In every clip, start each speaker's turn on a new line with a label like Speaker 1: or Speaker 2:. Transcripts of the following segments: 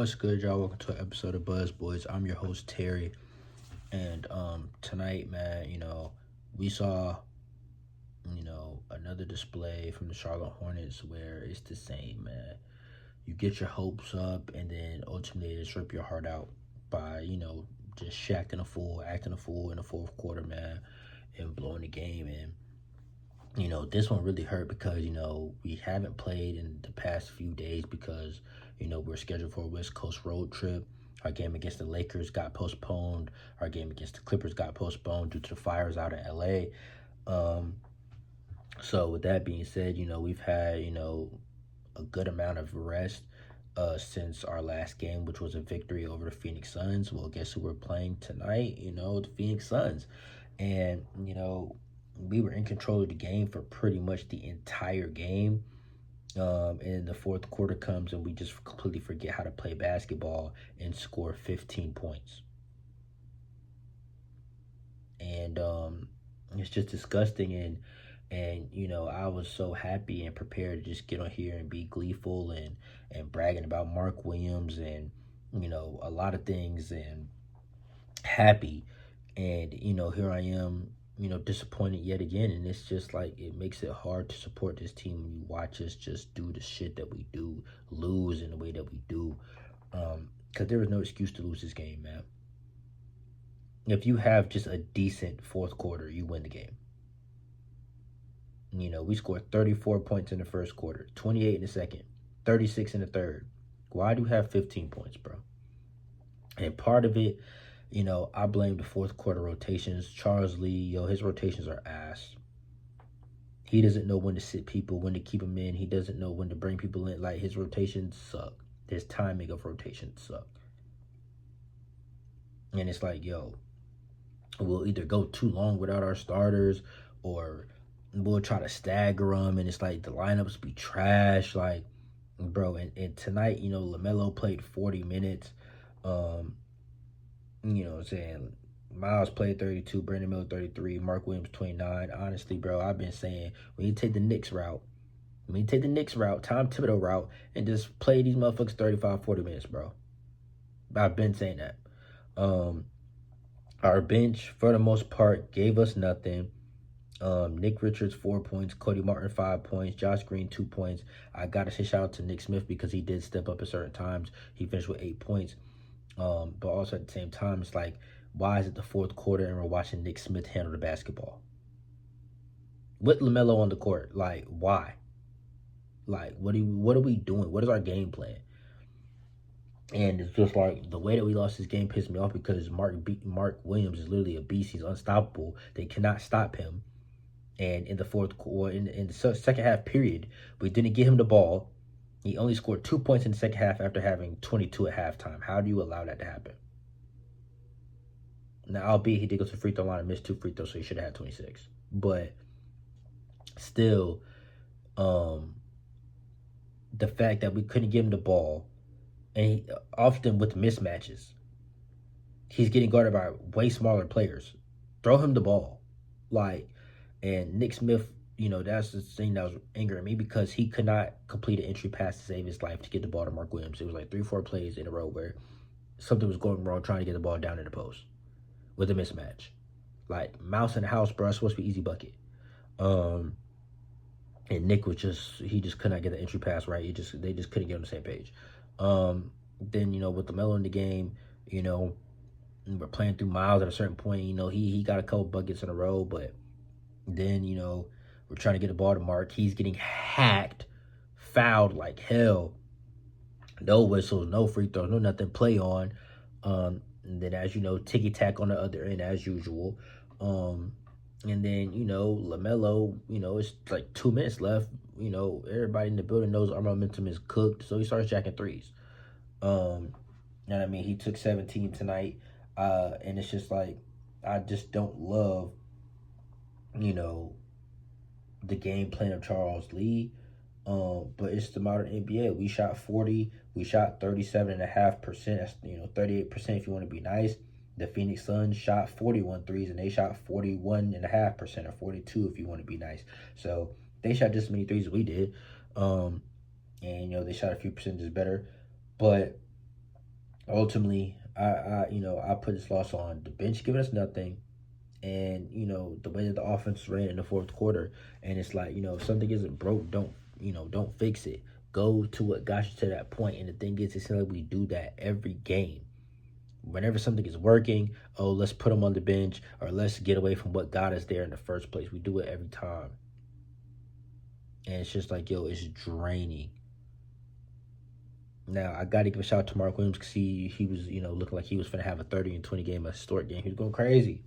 Speaker 1: What's good, y'all? Welcome to an episode of Buzz Boys. I'm your host Terry, and tonight, man, we saw, another display from the Charlotte Hornets where it's the same, man. You get your hopes up, and then ultimately they just rip your heart out by, just acting a fool in the fourth quarter, man, and blowing the game. And this one really hurt because we haven't played in the past few days because we're scheduled for a West Coast road trip. Our game against the Lakers got postponed. Our game against the Clippers got postponed due to the fires out in LA. So with that being said, we've had a good amount of rest since our last game, which was a victory over the Phoenix Suns. Well, guess who we're playing tonight? The Phoenix Suns. And we were in control of the game for pretty much the entire game. And the fourth quarter comes and we just completely forget how to play basketball and score 15 points. And it's just disgusting. And I was so happy and prepared to just get on here and be gleeful and bragging about Mark Williams and a lot of things and happy. And here I am, disappointed yet again. And it's just like, it makes it hard to support this team when you watch us just do the shit that we do, lose in the way that we do. Because there was no excuse to lose this game, man. If you have just a decent fourth quarter, you win the game. We scored 34 points in the first quarter, 28 in the second, 36 in the third. Why do you have 15 points, bro? And part of it, I blame the fourth quarter rotations. Charles Lee, his rotations are ass. He doesn't know when to sit people, when to keep them in. He doesn't know when to bring people in. Like, his rotations suck. His timing of rotations suck. And it's like, we'll either go too long without our starters or we'll try to stagger them. And it's like the lineups be trash. Like, bro, and tonight, LaMelo played 40 minutes. What I'm saying? Miles played 32, Brandon Miller 33, Mark Williams 29. Honestly, bro, I've been saying when you take the Knicks route, Tom Thibodeau route, and just play these motherfuckers 35, 40 minutes, bro. I've been saying that. Our bench, for the most part, gave us nothing. Nick Richards 4 points, Cody Martin 5 points, Josh Green 2 points. I gotta say shout out to Nick Smith because he did step up at certain times. He finished with 8 points. But also at the same time, it's like, why is it the fourth quarter and we're watching Nick Smith handle the basketball? With LaMelo on the court, like, why? Like, what are we doing? What is our game plan? And it's just like, the way that we lost this game pissed me off because Mark Williams is literally a beast. He's unstoppable. They cannot stop him. And in the fourth quarter, in the second half period, we didn't give him the ball. He only scored 2 points in the second half after having 22 at halftime. How do you allow that to happen? Now, albeit he did go to the free throw line and missed 2 free throws, so he should have had 26. But still, the fact that we couldn't give him the ball, and often with mismatches, he's getting guarded by way smaller players. Throw him the ball. And Nick Smith, that's the thing that was angering me because he could not complete an entry pass to save his life to get the ball to Mark Williams. It was like 3-4 plays in a row where something was going wrong trying to get the ball down in the post with a mismatch. Like, mouse in the house, bro. It's supposed to be easy bucket. And Nick was he just could not get the entry pass right. They just couldn't get on the same page. Then, with LaMelo in the game, we're playing through Miles at a certain point. He got a couple buckets in a row, but then, we're trying to get the ball to Mark. He's getting hacked, fouled like hell. No whistles, no free throws, no nothing. Play on. And then, as you know, ticky-tack on the other end as usual. And then, LaMelo, it's like 2 minutes left. Everybody in the building knows our momentum is cooked. So he starts jacking threes. And I mean, he took 17 tonight. And it's just like, I just don't love, the game plan of Charles Lee. But it's the modern NBA. We shot 40. We shot 37.5%. That's, 38% if you want to be nice. The Phoenix Suns shot 41 threes, and they shot 41.5%, or 42 if you want to be nice. So they shot just as many threes as we did. And, they shot a few percentages better. But ultimately, I put this loss on the bench giving us nothing, and the way that the offense ran in the fourth quarter. And it's like, if something isn't broke, don't fix it. Go to what got you to that point. And the thing is, it seems like we do that every game. Whenever something is working, oh, let's put them on the bench, or let's get away from what got us there in the first place. We do it every time, and it's just like, yo, it's draining. Now I got to give a shout out to Mark Williams, because he was, looking like he was gonna have a 30 and 20 game, a historic game. He was going crazy.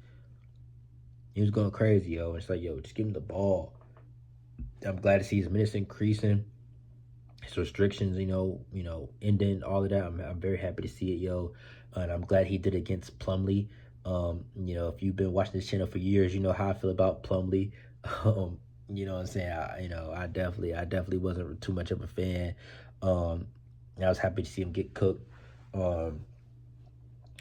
Speaker 1: He was going crazy, yo. It's like, yo, just give him the ball. I'm glad to see his minutes increasing, his restrictions, ending, all of that. I'm very happy to see it, yo. And I'm glad he did it against Plumlee. If you've been watching this channel for years, you know how I feel about Plumlee. You know what I'm saying? I definitely wasn't too much of a fan. Um, I was happy to see him get cooked. Um,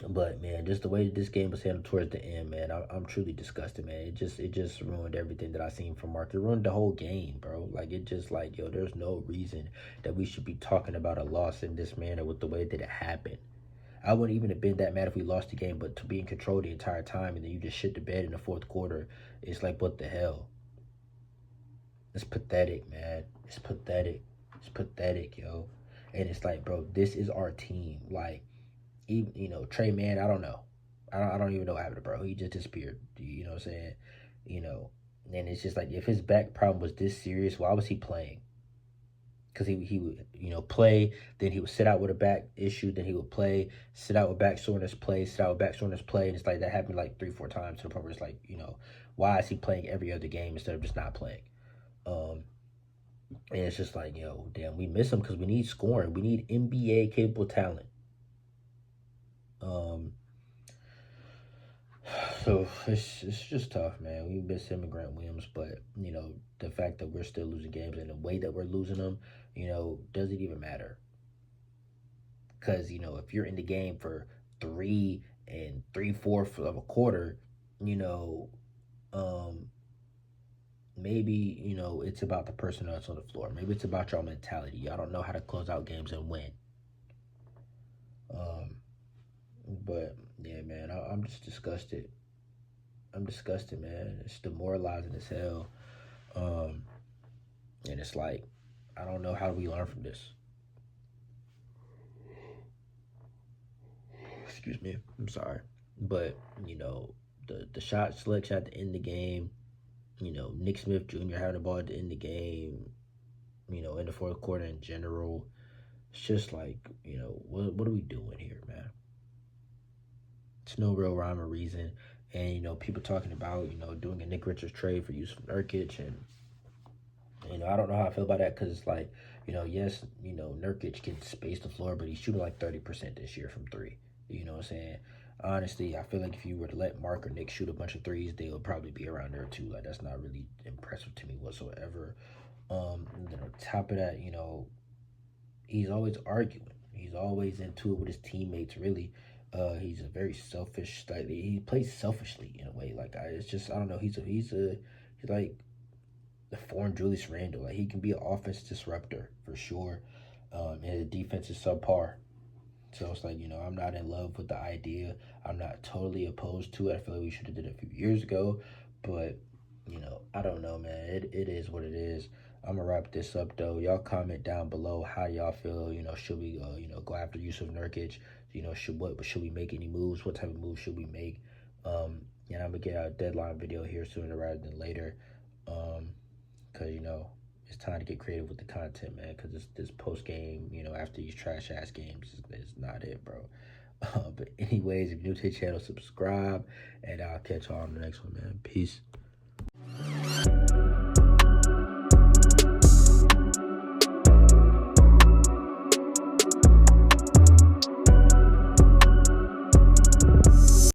Speaker 1: but man, just the way that this game was handled towards the end, man, I'm truly disgusted, man. It just ruined everything that I seen from Mark. It ruined the whole game, bro. Like, it just like, yo, there's no reason that we should be talking about a loss in this manner with the way that it happened. I wouldn't even have been that mad if we lost the game, but to be in control the entire time and then you just shit the bed in the fourth quarter, it's like, what the hell? It's pathetic, man. It's pathetic. It's pathetic, yo. And it's like, bro, this is our team. Like, even, Trey Man, I don't know. I don't even know what happened to bro. He just disappeared. You know what I'm saying? You know, and it's just like, if his back problem was this serious, why was he playing? Because he would, play, then he would sit out with a back issue, then he would play, sit out with back soreness, play, sit out with back soreness, play. And it's like, that happened like 3-4 times, to the point where it's like, why is he playing every other game instead of just not playing? Um, and it's just like, yo, damn, we miss him because we need scoring. We need NBA capable talent. Um, So it's just tough, man. We miss him and Grant Williams, but the fact that we're still losing games and the way that we're losing them, doesn't even matter. Because if you're in the game for 3 and 3/4 of a quarter, you know, um, maybe it's about the person that's on the floor. Maybe it's about your mentality. Y'all don't know how to close out games and win. Um, but yeah, man, I'm just disgusted. I'm disgusted, man. It's demoralizing as hell. Um, and it's like, I don't know how we learn from this. Excuse me. I'm sorry. But, the shot selection at the end of the game, Nick Smith Jr. having the ball at the end of the game, in the fourth quarter in general. It's just like, what are we doing here, man? It's no real rhyme or reason. And, people talking about, doing a Nick Richards trade for Yusuf Nurkic, and I don't know how I feel about that, because it's like, yes, Nurkic can space the floor, but he's shooting like 30% this year from three. You know what I'm saying? Honestly, I feel like if you were to let Mark or Nick shoot a bunch of threes, they would probably be around there too. Like, that's not really impressive to me whatsoever. And then on top of that, he's always arguing. He's always into it with his teammates. Really, he's a very selfish. Like, he plays selfishly in a way. Like, it's just, I don't know. He's like the foreign Julius Randle. Like, he can be an offense disruptor for sure. And his defense is subpar. So it's like, I'm not in love with the idea. I'm not totally opposed to it. I feel like we should have did it a few years ago. But, I don't know, man. It is what it is. I'm gonna wrap this up though. Y'all comment down below how y'all feel. Should we go after Yusuf Nurkic? Should we make any moves? What type of moves should we make? And I'm gonna get a deadline video here sooner rather than later. Because it's time to get creative with the content, man. Because this post game, after these trash ass games, is not it, bro. But anyways, if you're new to the channel, subscribe, and I'll catch y'all on the next one, man. Peace.